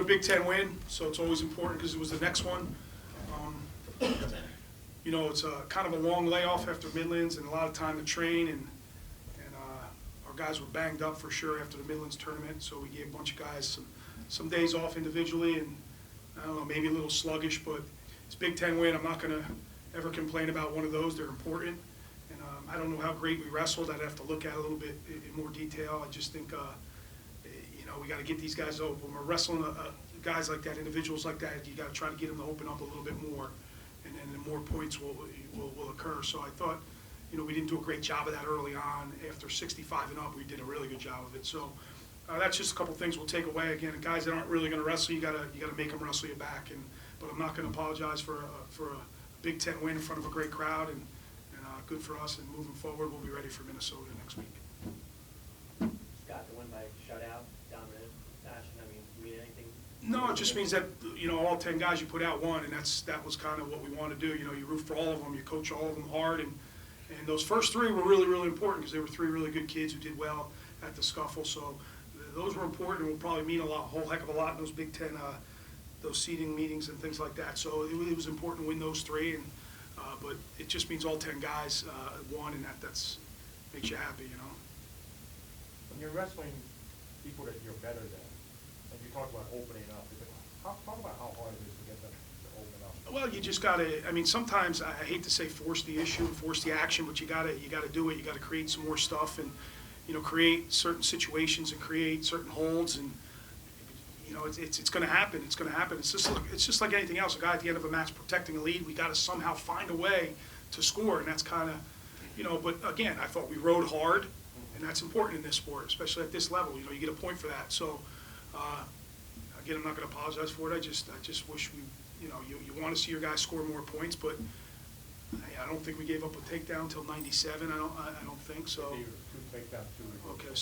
Big Ten win, so it's always important because it was the next one. You know, it's kind of a long layoff after Midlands and a lot of time to train, and our guys were banged up for sure after the Midlands tournament, so we gave a bunch of guys some days off individually, and I don't know, maybe a little sluggish, but it's Big Ten win. I'm not going to ever complain about one of those. They're important, and I don't know how great we wrestled. I'd have to look at it a little bit in more detail. I just think, you know, we got to get these guys open. When we're wrestling guys like that, individuals like that, you got to try to get them to open up a little bit more, and then more points will occur. So I thought, you know, we didn't do a great job of that early on. After 65 and up, we did a really good job of it. So that's just a couple things we'll take away. Again, guys that aren't really going to wrestle, you got to make them wrestle you back. But I'm not going to apologize for a Big Ten win in front of a great crowd, and good for us. And moving forward, we'll be ready for Minnesota next week. Scott, the win by shutout, dominant fashion. I mean, do you mean anything? No, it just means that, you know, all 10 guys you put out won, and that was kind of what we want to do. You know, you root for all of them, you coach all of them hard, and those first three were really, really important because they were three really good kids who did well at the scuffle. So those were important and will probably mean a whole heck of a lot in those Big Ten, those seeding meetings and things like that. So it was important to win those three, and but it just means all 10 guys won, and that's makes you happy, you know. When you're wrestling people that you're better than, and you talk about opening up, talk about how hard it is to get them to open up. Well, you just got to. I mean, sometimes I hate to say force the issue, force the action, but you got to do it. You got to create some more stuff, and you know, create certain situations and create certain holds, and you know, it's going to happen. It's going to happen. It's just like anything else. A guy at the end of a match protecting a lead, we got to somehow find a way to score, and that's kind of, you know. But again, I thought we rode hard, and that's important in this sport, especially at this level. You know, you get a point for that. So again, I'm not going to apologize for it. I just wish we, you know, you want to see your guys score more points, but I don't think we gave up a takedown until 97. I don't think so. Two takedowns, two. Okay,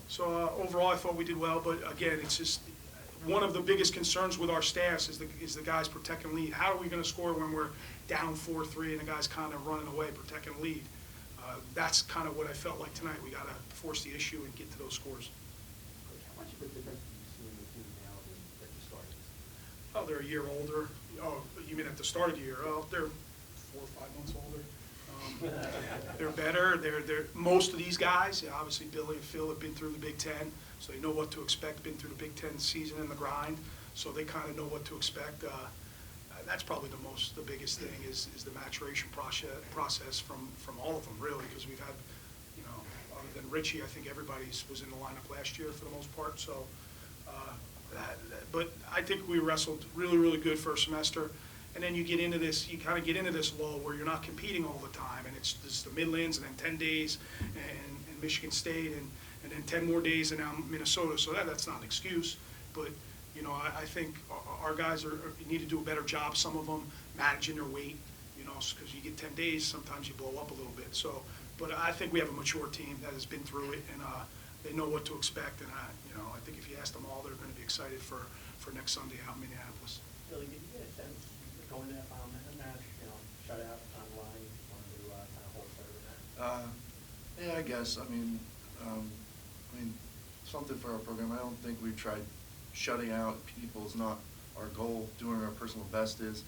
so overall, I thought we did well, but again, it's just one of the biggest concerns with our staffs is the guys protecting lead. How are we going to score when we're down 4-3 and the guys kind of running away, protecting lead? That's kind of what I felt like tonight. We got to force the issue and get to those scores. Coach, how much of a difference do you see in the team now than at the start? Oh, they're a year older. Oh, you mean at the start of the year? Oh, they're 4 or 5 months older. They're better. They're most of these guys, yeah, obviously Billy and Phil have been through the Big Ten, so they know what to expect. Been through the Big Ten season and the grind, so they kind of know what to expect. That's probably the biggest thing is the maturation process from all of them, really, because we've had, you know, other than Richie, I think everybody was in the lineup last year for the most part. So, but I think we wrestled really, really good first semester. And then you kind of get into this lull where you're not competing all the time, and it's just the Midlands, and then 10 days, and Michigan State, and then 10 more days, and now Minnesota. So that's not an excuse, but you know, I think our guys need to do a better job. Some of them managing their weight, you know, because you get 10 days, sometimes you blow up a little bit. So, but I think we have a mature team that has been through it, and they know what to expect. And you know, I think if you ask them all, they're going to be excited for next Sunday out in Minneapolis. Billy, did you get a sense going to that final match, you know, shutout on the line, wanted to kind of hold serve in that? Yeah, I guess. I mean, something for our program. I don't think we've tried shutting out people is not our goal. Doing our personal best is.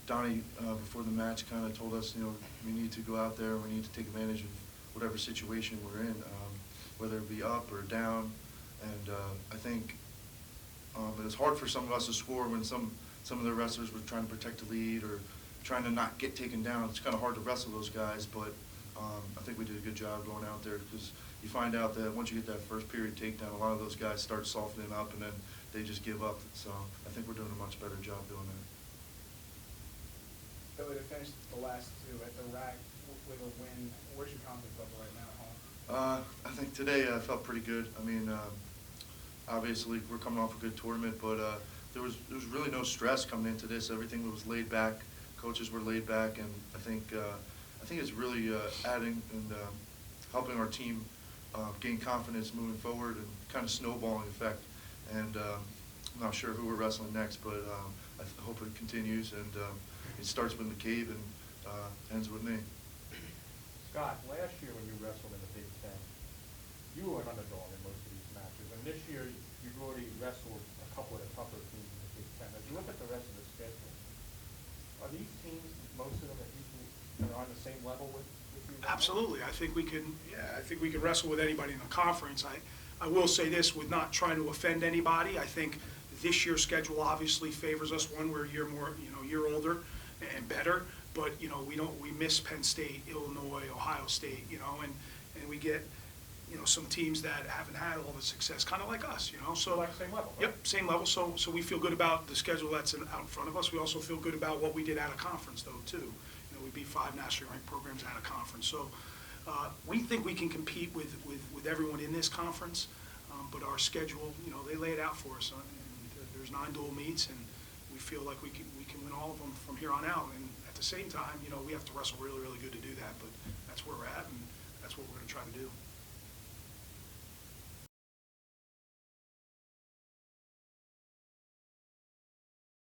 Donnie, before the match, kind of told us, you know, we need to go out there. We need to take advantage of whatever situation we're in, whether it be up or down. And I think it was hard for some of us to score when some of the wrestlers were trying to protect the lead or trying to not get taken down. It's kind of hard to wrestle those guys, but I think we did a good job going out there because you find out that once you get that first period takedown, a lot of those guys start softening up and then they just give up. So I think we're doing a much better job doing that. Billy, to finish the last two at the rack with a win, where's your confidence level right now at home? I think today I felt pretty good. I mean, obviously we're coming off a good tournament, but there was really no stress coming into this. Everything was laid back. Coaches were laid back, and I think it's really adding and helping our team gain confidence moving forward and kind of snowballing effect. And I'm not sure who we're wrestling next, but I hope it continues and it starts with McCabe and ends with me. Scott, last year when you wrestled in the Big Ten, you were an underdog in most of these matches, and this year, you've already wrestled a couple of the tougher teams in the Big Ten. As you look at the rest of the schedule, are these teams, most of them, that you are on the same level with you? Absolutely. I think we can, yeah, I think we can wrestle with anybody in the conference. I will say this, with not trying to offend anybody, I think this year's schedule obviously favors us. One, we're a year more, a year older and better, but, we miss Penn State, Illinois, Ohio State, and we get, some teams that haven't had all the success, kind of like us, so. Like same level, right? Yep, same level, so we feel good about the schedule that's out in front of us. We also feel good about what we did out of conference, though, too. We beat 5 nationally ranked programs out of conference, so we think we can compete with everyone in this conference, but our schedule, they lay it out for us, and there's 9 dual meets, and we feel like we can win all of them from here on out, and at the same time, we have to wrestle really, really good to do that, but that's where we're at, and that's what we're going to try to do.